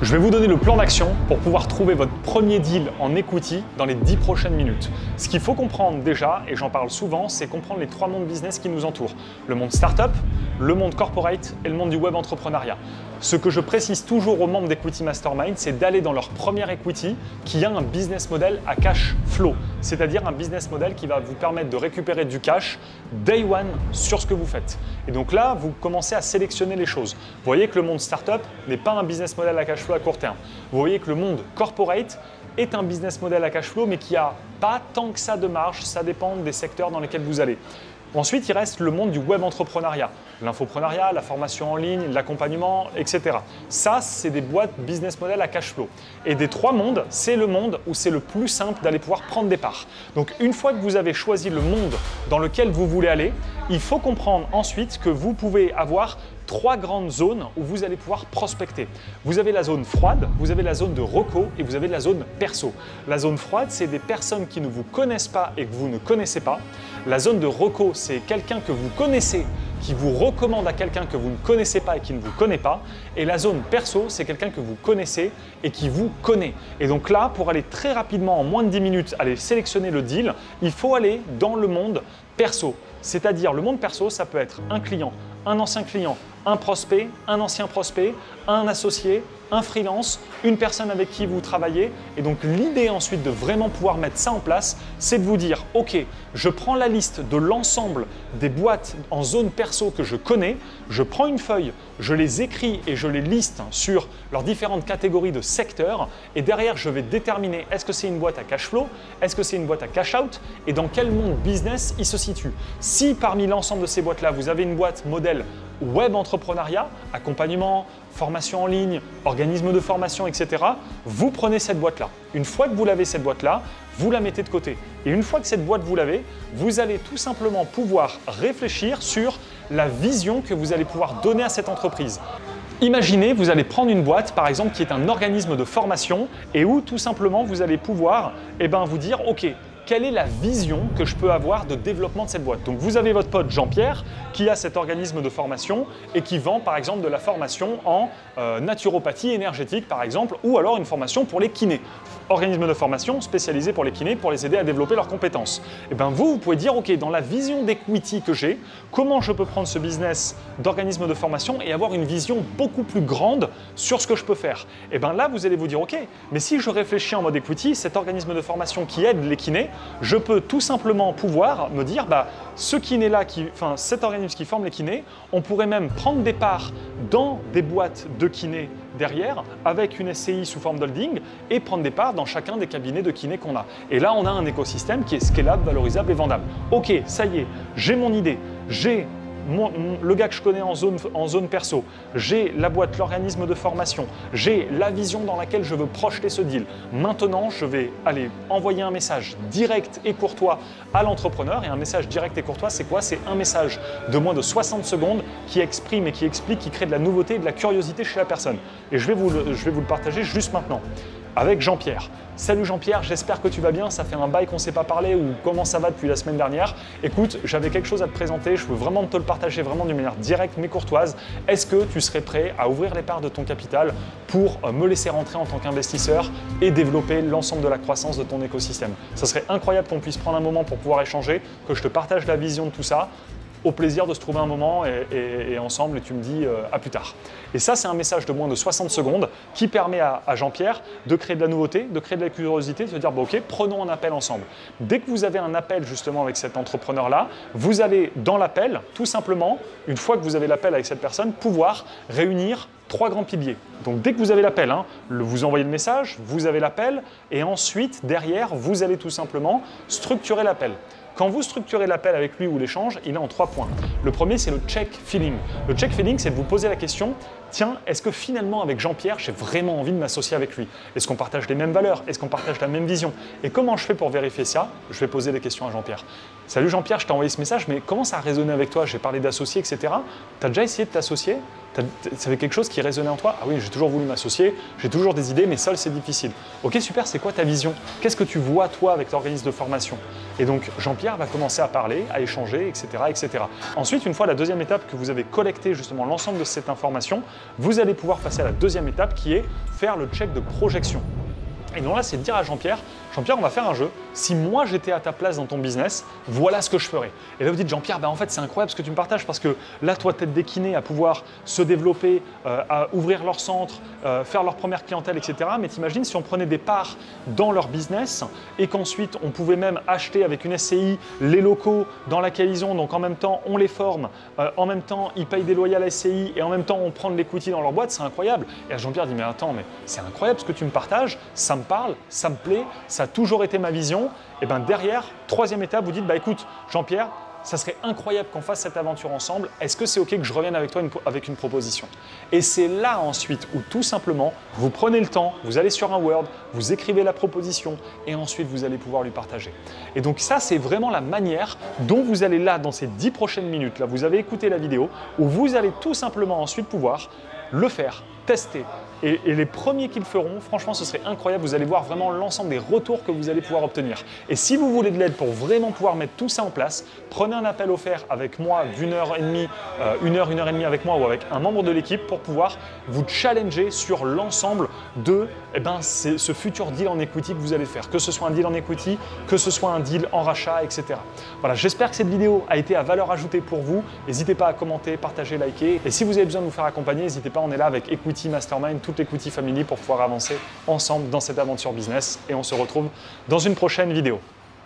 Je vais vous donner le plan d'action pour pouvoir trouver votre premier deal en equity dans les 10 prochaines minutes. Ce qu'il faut comprendre déjà, et j'en parle souvent, c'est comprendre les 3 mondes business qui nous entourent. Le monde startup, le monde corporate et le monde du web entrepreneuriat. Ce que je précise toujours aux membres d'Equity Mastermind, c'est d'aller dans leur première equity qui a un business model à cash flow, c'est-à-dire un business model qui va vous permettre de récupérer du cash day one sur ce que vous faites. Et donc là, vous commencez à sélectionner les choses. Vous voyez que le monde startup n'est pas un business model à cash flow à court terme. Vous voyez que le monde corporate est un business model à cash flow, mais qui n'a pas tant que ça de marge, ça dépend des secteurs dans lesquels vous allez. Ensuite, il reste le monde du web entrepreneuriat, l'infoprenariat, la formation en ligne, l'accompagnement, etc. Ça, c'est des boîtes business model à cash flow. Et des 3 mondes, c'est le monde où c'est le plus simple d'aller pouvoir prendre des parts. Donc, une fois que vous avez choisi le monde dans lequel vous voulez aller, il faut comprendre ensuite que vous pouvez avoir 3 grandes zones où vous allez pouvoir prospecter. Vous avez la zone froide, vous avez la zone de reco et vous avez la zone perso. La zone froide, c'est des personnes qui ne vous connaissent pas et que vous ne connaissez pas. La zone de reco, c'est quelqu'un que vous connaissez qui vous recommande à quelqu'un que vous ne connaissez pas et qui ne vous connaît pas. Et la zone perso, c'est quelqu'un que vous connaissez et qui vous connaît. Et donc là, pour aller très rapidement, en moins de 10 minutes, aller sélectionner le deal, il faut aller dans le monde perso. C'est-à-dire, le monde perso, ça peut être un client, un ancien client, un prospect, un ancien prospect, un associé, un freelance, une personne avec qui vous travaillez. Et donc l'idée ensuite de vraiment pouvoir mettre ça en place, c'est de vous dire « Ok, je prends la liste de l'ensemble des boîtes en zone perso que je connais, je prends une feuille, je les écris et je les liste sur leurs différentes catégories de secteurs et derrière je vais déterminer est-ce que c'est une boîte à cash flow, est-ce que c'est une boîte à cash out et dans quel monde business il se situe. Si parmi l'ensemble de ces boîtes-là, vous avez une boîte modèle web entrepreneuriat, accompagnement, formation en ligne, organisme de formation, etc., vous prenez cette boîte-là. Une fois que vous l'avez cette boîte-là, vous la mettez de côté. Et une fois que cette boîte vous l'avez, vous allez tout simplement pouvoir réfléchir sur la vision que vous allez pouvoir donner à cette entreprise. Imaginez, vous allez prendre une boîte, par exemple, qui est un organisme de formation et où tout simplement vous allez pouvoir vous dire « Ok, quelle est la vision que je peux avoir de développement de cette boîte ?» Donc vous avez votre pote Jean-Pierre qui a cet organisme de formation et qui vend par exemple de la formation en naturopathie énergétique par exemple, ou alors une formation pour les kinés. Organisme de formation spécialisé pour les kinés pour les aider à développer leurs compétences. Et bien vous pouvez dire ok, dans la vision d'equity que j'ai, comment je peux prendre ce business d'organisme de formation et avoir une vision beaucoup plus grande sur ce que je peux faire. Et bien là vous allez vous dire ok, mais si je réfléchis en mode equity, cet organisme de formation qui aide les kinés, je peux tout simplement pouvoir me dire ce kiné-là, cet organisme qui forme les kinés, on pourrait même prendre des parts dans des boîtes de kinés derrière avec une SCI sous forme d'holding et prendre des parts dans chacun des cabinets de kinés qu'on a. Et là, on a un écosystème qui est scalable, valorisable et vendable. Ok, ça y est, j'ai mon idée, j'ai le gars que je connais en zone perso, j'ai la boîte, l'organisme de formation, j'ai la vision dans laquelle je veux projeter ce deal. Maintenant, je vais aller envoyer un message direct et courtois à l'entrepreneur. Et un message direct et courtois, c'est quoi? C'est un message de moins de 60 secondes qui exprime et qui explique, qui crée de la nouveauté et de la curiosité chez la personne. Et je vais vous le partager juste maintenant avec Jean-Pierre. Salut Jean-Pierre, j'espère que tu vas bien, ça fait un bail qu'on ne s'est pas parlé ou comment ça va depuis la semaine dernière. Écoute, j'avais quelque chose à te présenter, je veux vraiment te le partager vraiment d'une manière directe mais courtoise. Est-ce que tu serais prêt à ouvrir les parts de ton capital pour me laisser rentrer en tant qu'investisseur et développer l'ensemble de la croissance de ton écosystème? Ça serait incroyable qu'on puisse prendre un moment pour pouvoir échanger, que je te partage la vision de tout ça. Au plaisir de se trouver un moment et ensemble et tu me dis à plus tard. Et ça, c'est un message de moins de 60 secondes qui permet à Jean-Pierre de créer de la nouveauté, de créer de la curiosité, de se dire ok, prenons un appel ensemble. Dès que vous avez un appel justement avec cet entrepreneur-là, vous allez dans l'appel, tout simplement, une fois que vous avez l'appel avec cette personne, pouvoir réunir 3 grands piliers. Donc dès que vous avez l'appel, vous envoyez le message, vous avez l'appel et ensuite, derrière, vous allez tout simplement structurer l'appel. Quand vous structurez l'appel avec lui ou l'échange, il est en 3 points. Le premier, c'est le check feeling. Le check feeling, c'est de vous poser la question, tiens, est-ce que finalement avec Jean-Pierre, j'ai vraiment envie de m'associer avec lui? Est-ce qu'on partage les mêmes valeurs? Est-ce qu'on partage la même vision? Et comment je fais pour vérifier ça? Je vais poser des questions à Jean-Pierre. Salut Jean-Pierre, je t'ai envoyé ce message, mais comment ça a résonné avec toi? J'ai parlé d'associer, etc. Tu as déjà essayé de t'associer? Ça fait quelque chose qui résonnait en toi? Ah oui, j'ai toujours voulu m'associer, j'ai toujours des idées, mais seul c'est difficile. Ok, super, c'est quoi ta vision? Qu'est-ce que tu vois toi avec l'organisme de formation? Et donc Jean-Pierre va commencer à parler, à échanger, etc., etc. Ensuite, une fois la deuxième étape que vous avez collecté justement l'ensemble de cette information, vous allez pouvoir passer à la deuxième étape qui est faire le check de projection. Et donc là, c'est de dire à Jean-Pierre, Jean-Pierre, on va faire un jeu. Si moi j'étais à ta place dans ton business, voilà ce que je ferais. Et là vous dites, Jean-Pierre, en fait c'est incroyable ce que tu me partages parce que là, toi, tête des kinés à pouvoir se développer, à ouvrir leur centre, faire leur première clientèle, etc. Mais t'imagines si on prenait des parts dans leur business et qu'ensuite on pouvait même acheter avec une SCI les locaux dans laquelle ils ont, donc en même temps on les forme, en même temps ils payent des loyers à la SCI et en même temps on prend de l'equity dans leur boîte, c'est incroyable. Et Jean-Pierre dit, mais attends, mais c'est incroyable ce que tu me partages, ça me parle, ça me plaît, ça a toujours été ma vision. Et bien derrière, troisième étape, vous dites, écoute Jean-Pierre, ça serait incroyable qu'on fasse cette aventure ensemble. Est-ce que c'est OK que je revienne avec toi avec une proposition? Et c'est là ensuite où tout simplement, vous prenez le temps, vous allez sur un Word, vous écrivez la proposition et ensuite vous allez pouvoir lui partager. Et donc ça, c'est vraiment la manière dont vous allez là, dans ces 10 prochaines minutes, là, vous avez écouté la vidéo, où vous allez tout simplement ensuite pouvoir le faire, tester. Et les premiers qui le feront, franchement, ce serait incroyable. Vous allez voir vraiment l'ensemble des retours que vous allez pouvoir obtenir. Et si vous voulez de l'aide pour vraiment pouvoir mettre tout ça en place, prenez un appel offert avec moi d'une heure et demie, une heure et demie avec moi ou avec un membre de l'équipe pour pouvoir vous challenger sur l'ensemble de ce futur deal en equity que vous allez faire. Que ce soit un deal en equity, que ce soit un deal en rachat, etc. Voilà, j'espère que cette vidéo a été à valeur ajoutée pour vous. N'hésitez pas à commenter, partager, liker. Et si vous avez besoin de vous faire accompagner, n'hésitez pas, on est là avec Equity Mastermind, toute l'Equity Family pour pouvoir avancer ensemble dans cette aventure business. Et on se retrouve dans une prochaine vidéo.